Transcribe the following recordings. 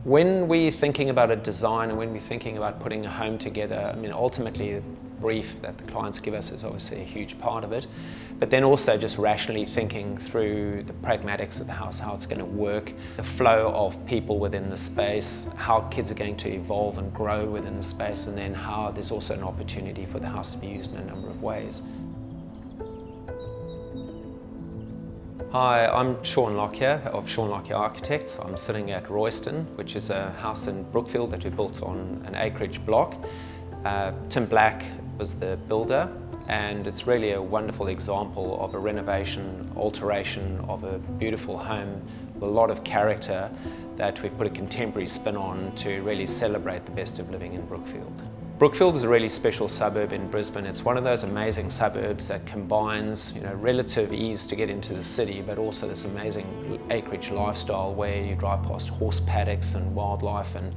When we're thinking about a design and when we're thinking about putting a home together, I mean, ultimately the brief that the clients give us is obviously a huge part of it, but then also just rationally thinking through the pragmatics of the house, how it's going to work, the flow of people within the space, how kids are going to evolve and grow within the space, and then how there's also an opportunity for the house to be used in a number of ways. Hi, I'm Shaun Lockyer of Shaun Lockyer Architects. I'm sitting at Royston, which is a house in Brookfield that we built on an acreage block. Tim Black was the builder, and it's really a wonderful example of a renovation, alteration of a beautiful home with a lot of character that we've put a contemporary spin on to really celebrate the best of living in Brookfield. Brookfield is a really special suburb in Brisbane. It's one of those amazing suburbs that combines, relative ease to get into the city, but also this amazing acreage lifestyle where you drive past horse paddocks and wildlife and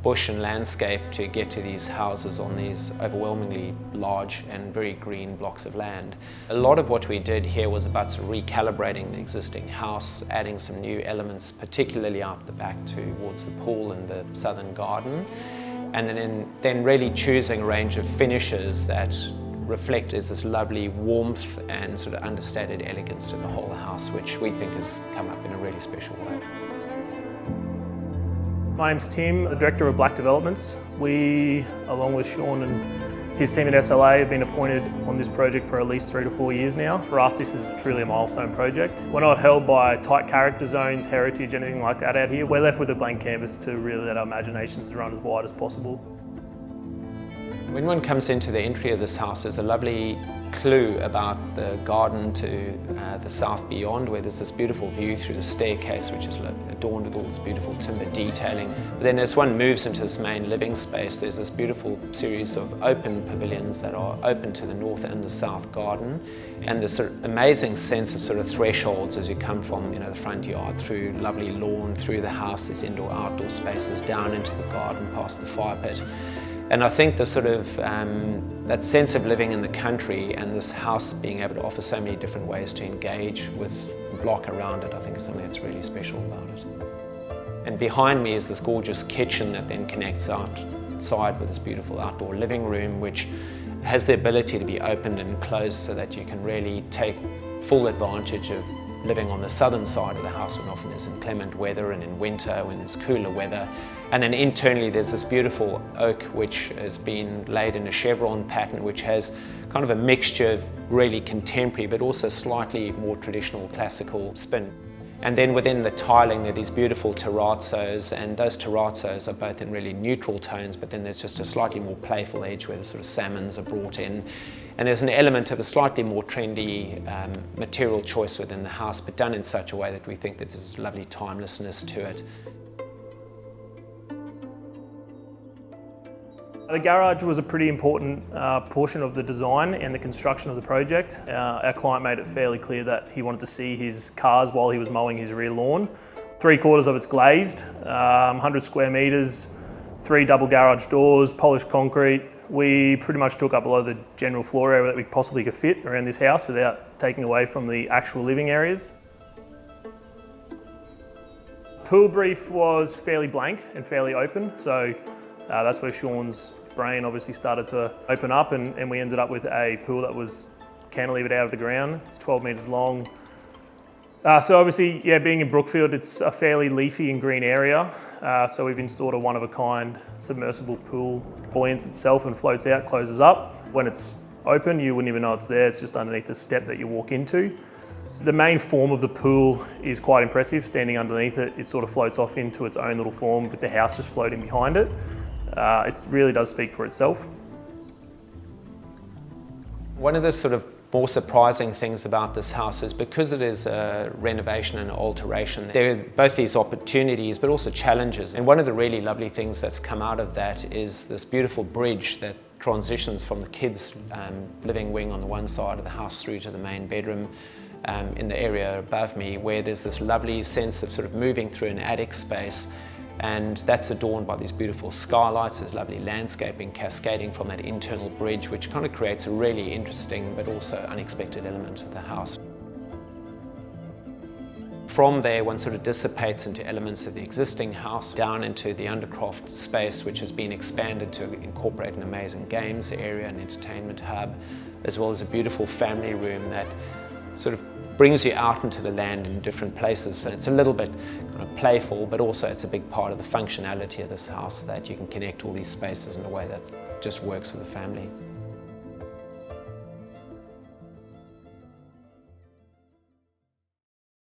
bush and landscape to get to these houses on these overwhelmingly large and very green blocks of land. A lot of what we did here was about sort of recalibrating the existing house, adding some new elements, particularly out the back towards the pool and the southern garden. And then really choosing a range of finishes that reflect this lovely warmth and sort of understated elegance to the whole house, which we think has come up in a really special way. My name's Tim, the Director of Black Developments. We, along with Shaun and his team at SLA, have been appointed on this project for at least 3 to 4 years now. For us, this is truly a milestone project. We're not held by tight character zones, heritage, anything like that out here. We're left with a blank canvas to really let our imaginations run as wide as possible. When one comes into the entry of this house, there's a lovely clue about the garden to the south beyond, where there's this beautiful view through the staircase, which is adorned with all this beautiful timber detailing. But then as one moves into this main living space, there's this beautiful series of open pavilions that are open to the north and the south garden, and this sort of amazing sense of sort of thresholds as you come from the front yard, through lovely lawn, through the house, there's indoor-outdoor spaces, down into the garden, past the fire pit. And I think the sort of that sense of living in the country and this house being able to offer so many different ways to engage with the block around it, I think is something that's really special about it. And behind me is this gorgeous kitchen that then connects outside with this beautiful outdoor living room, which has the ability to be opened and closed so that you can really take full advantage of living on the southern side of the house when often there's inclement weather, and in winter when there's cooler weather. And then internally there's this beautiful oak which has been laid in a chevron pattern, which has kind of a mixture of really contemporary but also slightly more traditional classical spin. And then within the tiling there are these beautiful terrazzos, and those terrazzos are both in really neutral tones, but then there's just a slightly more playful edge where the sort of salmons are brought in. And there's an element of a slightly more trendy material choice within the house, but done in such a way that we think that there's a lovely timelessness to it. The garage was a pretty important portion of the design and the construction of the project. Our client made it fairly clear that he wanted to see his cars while he was mowing his rear lawn. 3/4 of it's glazed, 100 square metres, 3 double garage doors, polished concrete. We pretty much took up a lot of the general floor area that we possibly could fit around this house without taking away from the actual living areas. Pool brief was fairly blank and fairly open, so that's where Shaun's brain obviously started to open up, and we ended up with a pool that was cantilevered out of the ground. It's 12 metres long. So obviously, being in Brookfield, it's a fairly leafy and green area. So we've installed a one-of-a-kind submersible pool. Buoyance itself and floats out, closes up. When it's open, you wouldn't even know it's there. It's just underneath the step that you walk into. The main form of the pool is quite impressive. Standing underneath it, it sort of floats off into its own little form with the house just floating behind it. It really does speak for itself. One of the sort of more surprising things about this house is because it is a renovation and alteration, there are both these opportunities but also challenges. And one of the really lovely things that's come out of that is this beautiful bridge that transitions from the kids' living wing on the one side of the house through to the main bedroom in the area above me, where there's this lovely sense of sort of moving through an attic space. And that's adorned by these beautiful skylights. There's lovely landscaping cascading from that internal bridge, which kind of creates a really interesting but also unexpected element of the house. From there, one sort of dissipates into elements of the existing house, down into the undercroft space, which has been expanded to incorporate an amazing games area and entertainment hub, as well as a beautiful family room that sort of brings you out into the land in different places. So it's a little bit kind of playful, but also it's a big part of the functionality of this house, that you can connect all these spaces in a way that just works with the family.